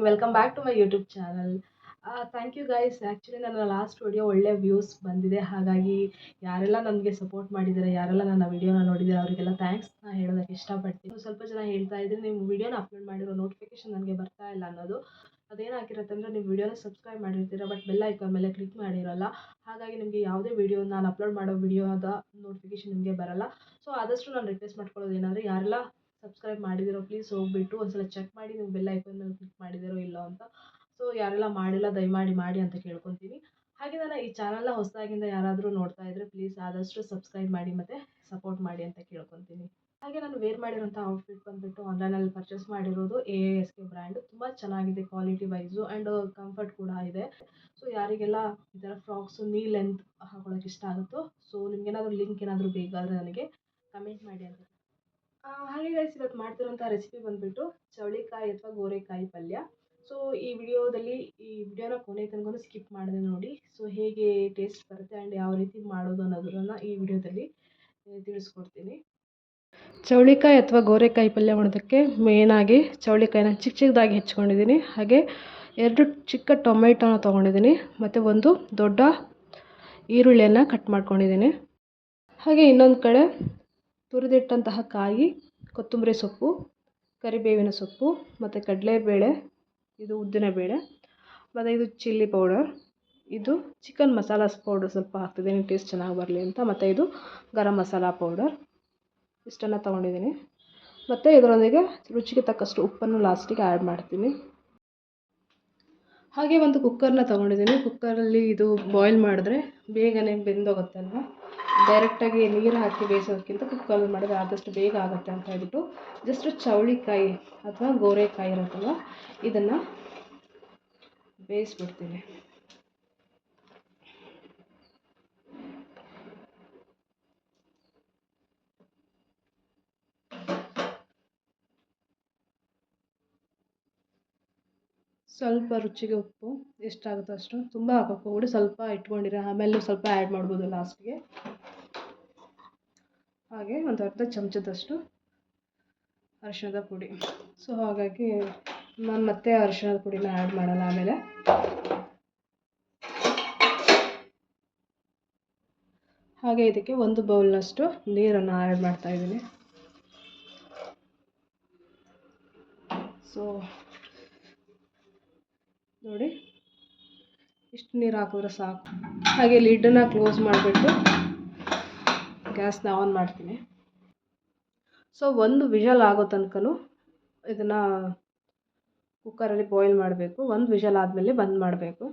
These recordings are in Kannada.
Welcome back to my YouTube channel. Thank you guys. Actually ನನ್ನ ಲಾಸ್ಟ್ ವಿಡಿಯೋ ಒಳ್ಳೆ ವ್ಯೂಸ್ ಬಂದಿದೆ. ಹಾಗಾಗಿ ಯಾರೆಲ್ಲ ನನಗೆ ಸಪೋರ್ಟ್ ಮಾಡಿದ್ದಾರೆ, ಯಾರೆಲ್ಲ ನನ್ನ ವಿಡಿಯೋನ ನೋಡಿದ್ದಾರೆ ಅವರಿಗೆಲ್ಲ ಥ್ಯಾಂಕ್ಸ್ನ ಹೇಳೋದಕ್ಕೆ ಇಷ್ಟಪಡ್ತೀನಿ. ಸ್ವಲ್ಪ ಜನ ಹೇಳ್ತಾ ಇದ್ದೀನಿ ನಿಮ್ಮ ವಿಡಿಯೋನ ಅಪ್ಲೋಡ್ ಮಾಡಿರೋ ನೋಟಿಫಿಕೇಶನ್ ನನಗೆ ಬರ್ತಾ ಇಲ್ಲ ಅನ್ನೋದು. ಅದೇನಾಗಿರುತ್ತೆ ಅಂದರೆ ನೀವು ವಿಡಿಯೋನ ಸಬ್ಸ್ಕ್ರೈಬ್ ಮಾಡಿರ್ತೀರ, ಬಟ್ ಬೆಲ್ ಐಕಾನ್ ಮೇಲೆ ಕ್ಲಿಕ್ ಮಾಡಿರಲ್ಲ. ಹಾಗಾಗಿ ನಿಮಗೆ ಯಾವುದೇ ವಿಡಿಯೋ ನಾನು ಅಪ್ಲೋಡ್ ಮಾಡೋ ವಿಡಿಯೋದ ನೋಟಿಫಿಕೇಶನ್ ನಿಮಗೆ ಬರಲ್ಲ. ಸೊ ಆದಷ್ಟು ನಾನು ರಿಕ್ವೆಸ್ಟ್ ಮಾಡ್ಕೊಳ್ಳೋದು ಏನಂದರೆ, ಯಾರೆಲ್ಲ ಸಬ್ಸ್ಕ್ರೈಬ್ ಮಾಡಿದಿರೋ ಪ್ಲೀಸ್ ಹೋಗ್ಬಿಟ್ಟು ಒಂದ್ಸಲ ಚೆಕ್ ಮಾಡಿ ನೀವು ಬೆಲ್ ಐಕಾನ್ ಮೇಲೆ ಕ್ಲಿಕ್ ಮಾಡಿದಿರೋ ಇಲ್ಲೋ ಅಂತ. ಸೊ ಯಾರೆಲ್ಲ ಮಾಡಿಲ್ಲ ದಯಮಾಡಿ ಮಾಡಿ ಅಂತ ಕೇಳ್ಕೊತೀನಿ. ಹಾಗೆ ನನ್ನ ಈ ಚಾನಲ್ನ ಹೊಸದಾಗಿಂದ ಯಾರಾದರೂ ನೋಡ್ತಾ ಇದ್ದರೆ ಪ್ಲೀಸ್ ಆದಷ್ಟು ಸಬ್ಸ್ಕ್ರೈಬ್ ಮಾಡಿ ಮತ್ತು ಸಪೋರ್ಟ್ ಮಾಡಿ ಅಂತ ಕೇಳ್ಕೊತೀನಿ. ಹಾಗೆ ನಾನು ವೇರ್ ಮಾಡಿರೋಂಥ ಔಟ್ಫಿಟ್ ಬಂದುಬಿಟ್ಟು ಆನ್ಲೈನಲ್ಲಿ ಪರ್ಚೇಸ್ ಮಾಡಿರೋದು AASK ಬ್ರ್ಯಾಂಡು. ತುಂಬ ಚೆನ್ನಾಗಿದೆ ಕ್ವಾಲಿಟಿ ವೈಸು ಆ್ಯಂಡ್ ಕಂಫರ್ಟ್ ಕೂಡ ಇದೆ. ಸೊ ಯಾರಿಗೆಲ್ಲ ಈ ಥರ ಫ್ರಾಕ್ಸು ನೀ ಲೆಂತ್ ಹಾಕೊಳ್ಳೋಕೆ ಇಷ್ಟ ಆಗುತ್ತೋ, ಸೊ ನಿಮ್ಗೇನಾದರೂ ಲಿಂಕ್ ಏನಾದರೂ ಬೇಕಾದರೆ ನನಗೆ ಕಮೆಂಟ್ ಮಾಡಿ ಅಂತ. ಹಾಗೆ ಗೈಸ್, ಇವತ್ತು ಮಾಡ್ತಿರೋಂಥ ರೆಸಿಪಿ ಬಂದುಬಿಟ್ಟು ಚವಳಿಕಾಯಿ ಅಥವಾ ಗೋರೆಕಾಯಿ ಪಲ್ಯ. ಸೊ ಈ ವಿಡಿಯೋನ ಕೊನೆ ತನಕ ಸ್ಕಿಪ್ ಮಾಡಿದೆ ನೋಡಿ. ಸೊ ಹೇಗೆ ಟೇಸ್ಟ್ ಬರುತ್ತೆ ಆ್ಯಂಡ್ ಯಾವ ರೀತಿ ಮಾಡೋದು ಅನ್ನೋದನ್ನು ಈ ವಿಡಿಯೋದಲ್ಲಿ ತಿಳಿಸ್ಕೊಡ್ತೀನಿ. ಚವಳಿಕಾಯಿ ಅಥವಾ ಗೋರೆಕಾಯಿ ಪಲ್ಯ ಮಾಡೋದಕ್ಕೆ ಮೇನಾಗಿ ಚವಳಿಕಾಯಿನ ಚಿಕ್ಕ ಚಿಕ್ಕದಾಗಿ ಹೆಚ್ಕೊಂಡಿದ್ದೀನಿ. ಹಾಗೆ 2 ಚಿಕ್ಕ ಟೊಮೆಟೊನ ತೊಗೊಂಡಿದ್ದೀನಿ ಮತ್ತು 1 ದೊಡ್ಡ ಈರುಳ್ಳಿಯನ್ನು ಕಟ್ ಮಾಡ್ಕೊಂಡಿದ್ದೀನಿ. ಹಾಗೆ ಇನ್ನೊಂದು ಕಡೆ ತುರಿದಿಟ್ಟಂತಹ ಕಾಯಿ, ಕೊತ್ತಂಬರಿ ಸೊಪ್ಪು, ಕರಿಬೇವಿನ ಸೊಪ್ಪು ಮತ್ತು ಕಡಲೆಬೇಳೆ, ಇದು ಉದ್ದಿನಬೇಳೆ, ಮತ್ತು ಇದು ಚಿಲ್ಲಿ ಪೌಡರ್, ಇದು ಚಿಕನ್ ಮಸಾಲ ಪೌಡರ್ ಸ್ವಲ್ಪ ಹಾಕ್ತಿದ್ದೀನಿ ಟೇಸ್ಟ್ ಚೆನ್ನಾಗಿ ಬರಲಿ ಅಂತ, ಮತ್ತು ಇದು ಗರಂ ಮಸಾಲ ಪೌಡರ್. ಇಷ್ಟನ್ನು ತೊಗೊಂಡಿದ್ದೀನಿ. ಮತ್ತು ಇದರೊಂದಿಗೆ ರುಚಿಗೆ ತಕ್ಕಷ್ಟು ಉಪ್ಪನ್ನು ಲಾಸ್ಟಿಗೆ ಆ್ಯಡ್ ಮಾಡ್ತೀನಿ. ಹಾಗೆ ಒಂದು ಕುಕ್ಕರ್ನ ತೊಗೊಂಡಿದ್ದೀನಿ. ಕುಕ್ಕರಲ್ಲಿ ಇದು ಬಾಯ್ಲ್ ಮಾಡಿದ್ರೆ ಬೇಗನೆ ಬೆಂದೋಗುತ್ತೆ ಅಲ್ವಾ. ಡೈರೆಕ್ಟಾಗಿ ನೀರು ಹಾಕಿ ಬೇಯಿಸೋದಕ್ಕಿಂತ ಕುಕ್ಕರಲ್ಲಿ ಮಾಡಿದ್ರೆ ಆದಷ್ಟು ಬೇಗ ಆಗುತ್ತೆ ಅಂತ ಹೇಳ್ಬಿಟ್ಟು ಜಸ್ಟ್ ಚವಳಿಕಾಯಿ ಅಥವಾ ಗೋರೆಕಾಯಿ ಇರುತ್ತಲ್ವ, ಇದನ್ನು ಬೇಯಿಸ್ಬಿಡ್ತೀನಿ. ಸ್ವಲ್ಪ ರುಚಿಗೆ ಉಪ್ಪು ಎಷ್ಟಾಗುತ್ತೋ ಅಷ್ಟು, ತುಂಬ ಹಾಕೋಕೆ ಹೋಗ್ಬಿಡಿ, ಸ್ವಲ್ಪ ಇಟ್ಕೊಂಡಿರಿ, ಆಮೇಲೆ ಸ್ವಲ್ಪ ಆ್ಯಡ್ ಮಾಡ್ಬೋದು ಲಾಸ್ಟ್ಗೆ. ಹಾಗೆ ಒಂದು ಅರ್ಧ ಚಮಚದಷ್ಟು ಅರಿಶಿಣದ ಪುಡಿ. ಸೊ ಹಾಗಾಗಿ ನಾನು ಮತ್ತೆ ಅರಿಶಿಣದ ಪುಡಿನ ಆ್ಯಡ್ ಮಾಡಲ್ಲ ಆಮೇಲೆ. ಹಾಗೆ ಇದಕ್ಕೆ 1 ಬೌಲ್ನಷ್ಟು ನೀರನ್ನು ಆ್ಯಡ್ ಮಾಡ್ತಾಯಿದ್ದೀನಿ. ಸೊ ನೋಡಿ, ಇಷ್ಟು ನೀರು ಹಾಕಿದ್ರೆ ಸಾಕು. ಹಾಗೆ ಲಿಡ್ಡನ್ನು ಕ್ಲೋಸ್ ಮಾಡಿಬಿಟ್ಟು ಗ್ಯಾಸ್ನ ಆನ್ ಮಾಡ್ತೀನಿ. ಸೊ 1 ವಿಷಲ್ ಆಗೋ ತನಕನೂ ಇದನ್ನು ಕುಕ್ಕರಲ್ಲಿ ಬಾಯ್ಲ್ ಮಾಡಬೇಕು. 1 ವಿಷಲ್ ಆದಮೇಲೆ ಬಂದ್ ಮಾಡಬೇಕು.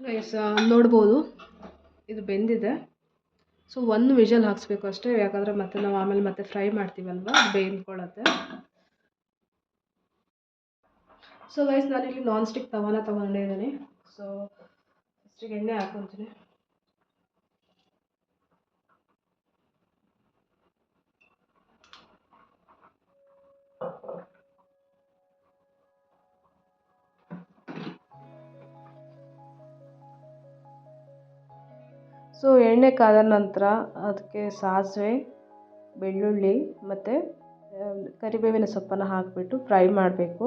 ಗೈಸ್ ನೋಡ್ಬೋದು ಇದು ಬೆಂದಿದೆ. ಸೊ 1 ವಿಷಲ್ ಹಾಕಿಸ್ಬೇಕು ಅಷ್ಟೇ, ಯಾಕಂದರೆ ಮತ್ತೆ ನಾವು ಆಮೇಲೆ ಮತ್ತೆ ಫ್ರೈ ಮಾಡ್ತೀವಲ್ವ, ಬೇಯ್ಕೊಳ್ಳುತ್ತೆ. ಸೊ ಗೈಸ್, ನಾನಿಲ್ಲಿ ನಾನ್ ಸ್ಟಿಕ್ ತವಾನ ತೊಗೊಂಡಿದ್ದೀನಿ. ಸೊ ಫಸ್ಟಿಗೆ ಎಣ್ಣೆ ಹಾಕ್ಕೊತೀನಿ. ಸೊ ಎಣ್ಣೆ ಕಾದ ನಂತರ ಅದಕ್ಕೆ ಸಾಸಿವೆ, ಬೆಳ್ಳುಳ್ಳಿ ಮತ್ತು ಕರಿಬೇವಿನ ಸೊಪ್ಪನ್ನು ಹಾಕಿಬಿಟ್ಟು ಫ್ರೈ ಮಾಡಬೇಕು.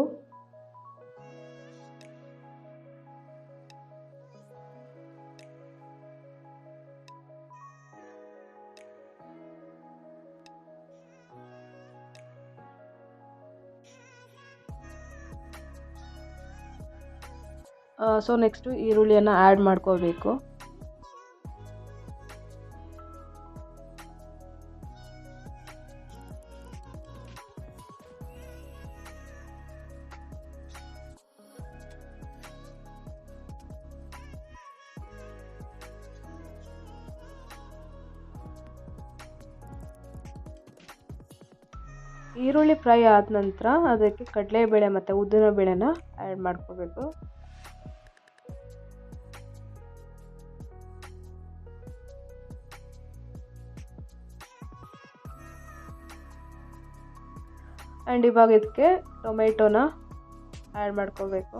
ಸೊ ನೆಕ್ಸ್ಟು ಈರುಳ್ಳಿಯನ್ನು ಆ್ಯಡ್ ಮಾಡ್ಕೋಬೇಕು. ಈರುಳ್ಳಿ ಫ್ರೈ ಆದ ನಂತರ ಅದಕ್ಕೆ ಕಡಲೆಬೇಳೆ ಮತ್ತು ಉದ್ದಿನಬೇಳೆನ ಆ್ಯಡ್ ಮಾಡ್ಕೋಬೇಕು. ಆ್ಯಂಡ್ ಇವಾಗ ಇದಕ್ಕೆ ಟೊಮೆಟೊನ ಆ್ಯಡ್ ಮಾಡ್ಕೋಬೇಕು.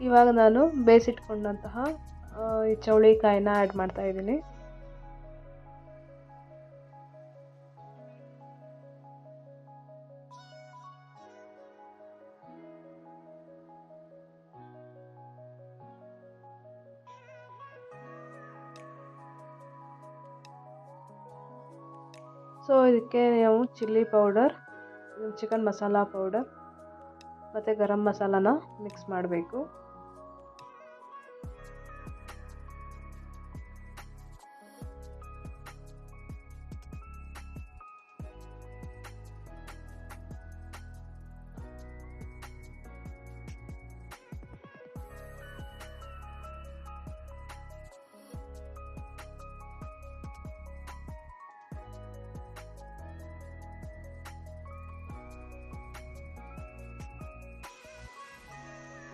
ಇವಾಗ ನಾನು ಬೇಯಿಸಿಟ್ಕೊಂಡಂತಹ ಈ ಚೌಳಿಕಾಯಿನ ಆ್ಯಡ್ ಮಾಡ್ತಾ ಇದ್ದೀನಿ. ಸೊ ಇದಕ್ಕೆ ನಾವು chilli powder, chicken masala powder ಮತ್ತು ಗರಂ ಮಸಾಲಾನ ಮಿಕ್ಸ್ ಮಾಡಬೇಕು.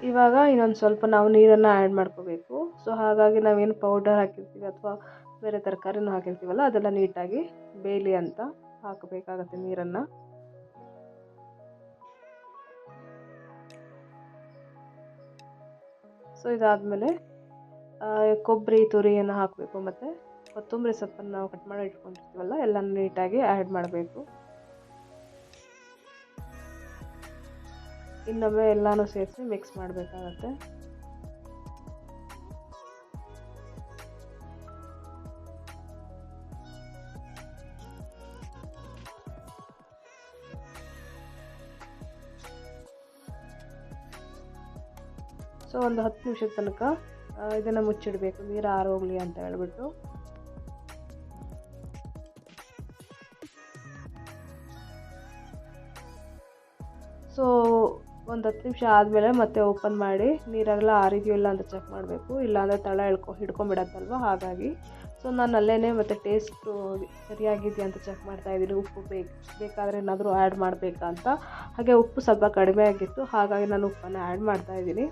ಇವಾಗ ಇನ್ನೊಂದು ಸ್ವಲ್ಪ ನಾವು ನೀರನ್ನು ಆ್ಯಡ್ ಮಾಡ್ಕೋಬೇಕು. ಸೊ ಹಾಗಾಗಿ ನಾವೇನು ಪೌಡರ್ ಹಾಕಿರ್ತೀವಿ ಅಥವಾ ಬೇರೆ ತರಕಾರಿನೂ ಹಾಕಿರ್ತೀವಲ್ಲ ಅದೆಲ್ಲ ನೀಟಾಗಿ ಬೇಯಲಿ ಅಂತ ಹಾಕಬೇಕಾಗತ್ತೆ ನೀರನ್ನು. ಸೊ ಇದಾದಮೇಲೆ ಕೊಬ್ಬರಿ ತುರಿಯನ್ನು ಹಾಕಬೇಕು ಮತ್ತು ಕೊತ್ತಂಬರಿ ಸೊಪ್ಪನ್ನು ನಾವು ಕಟ್ ಮಾಡಿ ಇಟ್ಕೊಂಡಿರ್ತೀವಲ್ಲ ಎಲ್ಲ ನೀಟಾಗಿ ಆ್ಯಡ್ ಮಾಡಬೇಕು. ಇನ್ನೊಮ್ಮೆ ಎಲ್ಲನೂ ಸೇರಿಸಿ ಮಿಕ್ಸ್ ಮಾಡಬೇಕಾಗತ್ತೆ. ಸೊ ಒಂದು 10 ನಿಮಿಷದ ತನಕ ಇದನ್ನು ಮುಚ್ಚಿಡಬೇಕು, ನೀರು ಆರೋಗಲಿ ಅಂತ ಹೇಳ್ಬಿಟ್ಟು. ಸೊ ಒಂದು 10 ನಿಮಿಷ ಆದಮೇಲೆ ಮತ್ತೆ ಓಪನ್ ಮಾಡಿ ನೀರೆಲ್ಲ ಆರಿದೆಯೋ ಇಲ್ಲ ಅಂತ ಚೆಕ್ ಮಾಡಬೇಕು. ಇಲ್ಲಾಂದರೆ ತಳ ಹಿಡ್ಕೊಂಬಿಡತ್ತಲ್ವ, ಹಾಗಾಗಿ ಸೊ ನಾನು ಅಲ್ಲೇ ಮತ್ತು ಟೇಸ್ಟು ಸರಿಯಾಗಿದೆಯಾ ಅಂತ ಚೆಕ್ ಮಾಡ್ತಾಯಿದ್ದೀನಿ. ಉಪ್ಪು ಬೇಕಾದರೆ ಏನಾದರೂ ಆ್ಯಡ್ ಮಾಡಬೇಕಾ ಅಂತ. ಹಾಗೆ ಉಪ್ಪು ಸ್ವಲ್ಪ ಕಡಿಮೆ ಆಗಿತ್ತು, ಹಾಗಾಗಿ ನಾನು ಉಪ್ಪನ್ನು ಆ್ಯಡ್ ಮಾಡ್ತಾಯಿದ್ದೀನಿ.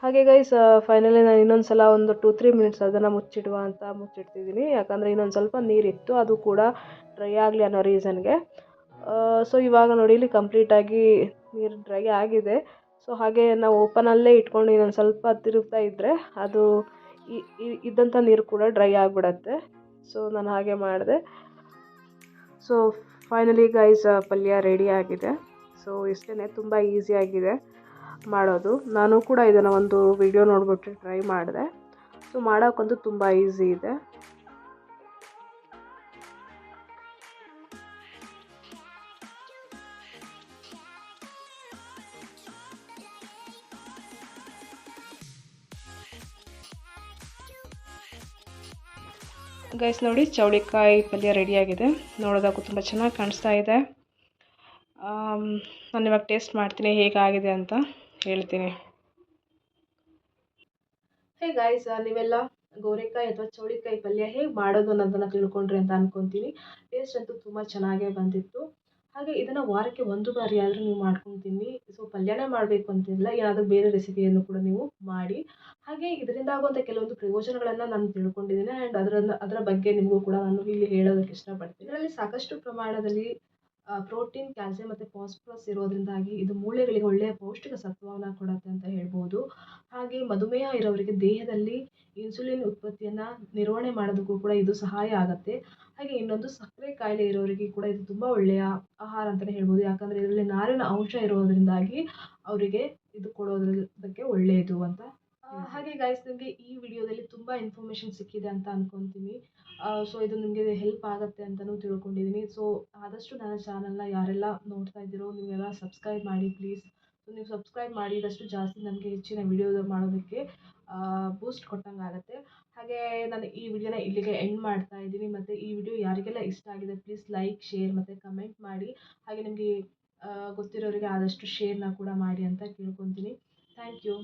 ಹಾಗೆ ಗೈಸ್ ಫೈನಲಿ ನಾನು ಇನ್ನೊಂದು ಸಲ ಒಂದು 2-3 ಮಿನಿಟ್ಸ್ ಅದನ್ನು ಮುಚ್ಚಿಡುವ ಅಂತ ಮುಚ್ಚಿಡ್ತಿದ್ದೀನಿ. ಯಾಕಂದರೆ ಇನ್ನೊಂದು ಸ್ವಲ್ಪ ನೀರಿತ್ತು, ಅದು ಕೂಡ ಡ್ರೈ ಆಗಲಿ ಅನ್ನೋ ರೀಸನ್ಗೆ. ಸೊ ಇವಾಗ ನೋಡಿ ಇಲ್ಲಿ ಕಂಪ್ಲೀಟಾಗಿ ನೀರು ಡ್ರೈ ಆಗಿದೆ. ಸೊ ಹಾಗೆ ನಾವು ಓಪನಲ್ಲೇ ಇಟ್ಕೊಂಡು ಇನ್ನೊಂದು ಸ್ವಲ್ಪ ತಿರುಗ್ತಾ ಇದ್ದರೆ ಅದು ಇದ್ದಂಥ ನೀರು ಕೂಡ ಡ್ರೈ ಆಗಿಬಿಡತ್ತೆ. ಸೊ ನಾನು ಹಾಗೆ ಮಾಡಿದೆ. ಸೊ ಫೈನಲಿ ಗೈಸ್ ಪಲ್ಯ ರೆಡಿ ಆಗಿದೆ. ಸೊ ಇಷ್ಟೇ, ತುಂಬ ಈಸಿಯಾಗಿದೆ ಮಾಡೋದು. ನಾನು ಕೂಡ ಇದನ್ನು ಒಂದು ವಿಡಿಯೋ ನೋಡಿಬಿಟ್ಟು ಟ್ರೈ ಮಾಡಿದೆ. ಸೊ ಮಾಡೋಕ್ಕಂತೂ ತುಂಬ ಈಸಿ ಇದೆ. ಗೈಸ್ ನೋಡಿ, ಚೌಳಿಕಾಯಿ ಪಲ್ಯ ರೆಡಿಯಾಗಿದೆ. ನೋಡೋದಕ್ಕೂ ತುಂಬ ಚೆನ್ನಾಗಿ ಕಾಣಿಸ್ತಾ ಇದೆ. ನಾನು ಇವಾಗ ಟೇಸ್ಟ್ ಮಾಡ್ತೀನಿ ಹೇಗಾಗಿದೆ ಅಂತ ಹೇಳ್ತೀನಿ. ಹೇ ಗೈಸ್, ನೀವೆಲ್ಲ ಗೋರೆಕಾಯಿ ಅಥವಾ ಚೌಳಿಕಾಯಿ ಪಲ್ಯ ಹೇಗೆ ಮಾಡೋದು ಅನ್ನೋದನ್ನು ತಿಳ್ಕೊಂಡ್ರಿ ಅಂತ ಅನ್ಕೊತೀನಿ. ಟೇಸ್ಟ್ ಅಂತೂ ತುಂಬ ಚೆನ್ನಾಗೇ ಬಂದಿತ್ತು. ಹಾಗೆ ಇದನ್ನು ವಾರಕ್ಕೆ 1 ಬಾರಿ ಆದರೂ ನೀವು ಮಾಡ್ಕೊತೀನಿ. ಸೊ ಪಲ್ಯನೇ ಮಾಡಬೇಕು ಅಂತಿಲ್ಲ, ಏನಾದರೂ ಬೇರೆ ರೆಸಿಪಿಯನ್ನು ಕೂಡ ನೀವು ಮಾಡಿ. ಹಾಗೆ ಇದರಿಂದ ಆಗುವಂಥ ಕೆಲವೊಂದು ಪ್ರಯೋಜನಗಳನ್ನು ನಾನು ತಿಳ್ಕೊಂಡಿದ್ದೀನಿ. ಆ್ಯಂಡ್ ಅದರ ಬಗ್ಗೆ ನಿಮಗೂ ಕೂಡ ನಾನು ಇಲ್ಲಿ ಹೇಳೋದಕ್ಕೆ ಇಷ್ಟಪಡ್ತೀನಿ. ಇದರಲ್ಲಿ ಸಾಕಷ್ಟು ಪ್ರಮಾಣದಲ್ಲಿ ಪ್ರೋಟೀನ್, ಕ್ಯಾಲ್ಸಿಯಂ ಮತ್ತು ಫಾಸ್ಫರಸ್ ಇರೋದ್ರಿಂದಾಗಿ ಇದು ಮೂಳೆಗಳಿಗೆ ಒಳ್ಳೆಯ ಪೌಷ್ಟಿಕ ಸತ್ವವನ್ನು ಕೊಡುತ್ತೆ ಅಂತ ಹೇಳ್ಬೋದು. ಹಾಗೆ ಮಧುಮೇಹ ಇರೋರಿಗೆ ದೇಹದಲ್ಲಿ ಇನ್ಸುಲಿನ್ ಉತ್ಪತ್ತಿಯನ್ನು ನಿರ್ವಹಣೆ ಮಾಡೋದಕ್ಕೂ ಕೂಡ ಇದು ಸಹಾಯ ಆಗುತ್ತೆ. ಹಾಗೆ ಇನ್ನೊಂದು ಸಕ್ಕರೆ ಕಾಯಿಲೆ ಇರೋರಿಗೆ ಕೂಡ ಇದು ತುಂಬ ಒಳ್ಳೆಯ ಆಹಾರ ಅಂತಲೇ ಹೇಳ್ಬೋದು. ಯಾಕಂದರೆ ಇದರಲ್ಲಿ ನಾರಿನ ಅಂಶ ಇರೋದ್ರಿಂದಾಗಿ ಅವರಿಗೆ ಇದು ಕೊಡೋದಕ್ಕೆ ಒಳ್ಳೆಯದು ಅಂತ. ಹಾಗೆ ಗೈಸ್, ನಿಮಗೆ ಈ ವಿಡಿಯೋದಲ್ಲಿ ತುಂಬ ಇನ್ಫಾರ್ಮೇಷನ್ ಸಿಕ್ಕಿದೆ ಅಂತ ಅನ್ಕೊತೀನಿ. ಸೊ ಇದು ನಿಮಗೆ ಹೆಲ್ಪ್ ಆಗುತ್ತೆ ಅಂತಲೂ ತಿಳ್ಕೊಂಡಿದ್ದೀನಿ. ಸೊ ಆದಷ್ಟು ನನ್ನ ಚಾನಲ್ನ ಯಾರೆಲ್ಲ ನೋಡ್ತಾ ಇದ್ದೀರೋ ನೀವೆಲ್ಲ ಸಬ್ಸ್ಕ್ರೈಬ್ ಮಾಡಿ ಪ್ಲೀಸ್. ಸೊ ನೀವು ಸಬ್ಸ್ಕ್ರೈಬ್ ಮಾಡಿದಷ್ಟು ಜಾಸ್ತಿ ನನಗೆ ಹೆಚ್ಚಿನ ವಿಡಿಯೋ ಮಾಡೋದಕ್ಕೆ ಬೂಸ್ಟ್ ಕೊಟ್ಟಂಗೆ ಆಗುತ್ತೆ. ಹಾಗೆ ನಾನು ಈ ವಿಡಿಯೋನ ಇಲ್ಲಿಗೆ ಎಂಡ್ ಮಾಡ್ತಾ ಇದ್ದೀನಿ. ಮತ್ತು ಈ ವಿಡಿಯೋ ಯಾರಿಗೆಲ್ಲ ಇಷ್ಟ ಆಗಿದೆ ಪ್ಲೀಸ್ ಲೈಕ್, ಶೇರ್ ಮತ್ತು ಕಮೆಂಟ್ ಮಾಡಿ. ಹಾಗೆ ನಿಮಗೆ ಗೊತ್ತಿರೋರಿಗೆ ಆದಷ್ಟು ಶೇರ್ನ ಕೂಡ ಮಾಡಿ ಅಂತ ಕೇಳ್ಕೊತೀನಿ. Thank you.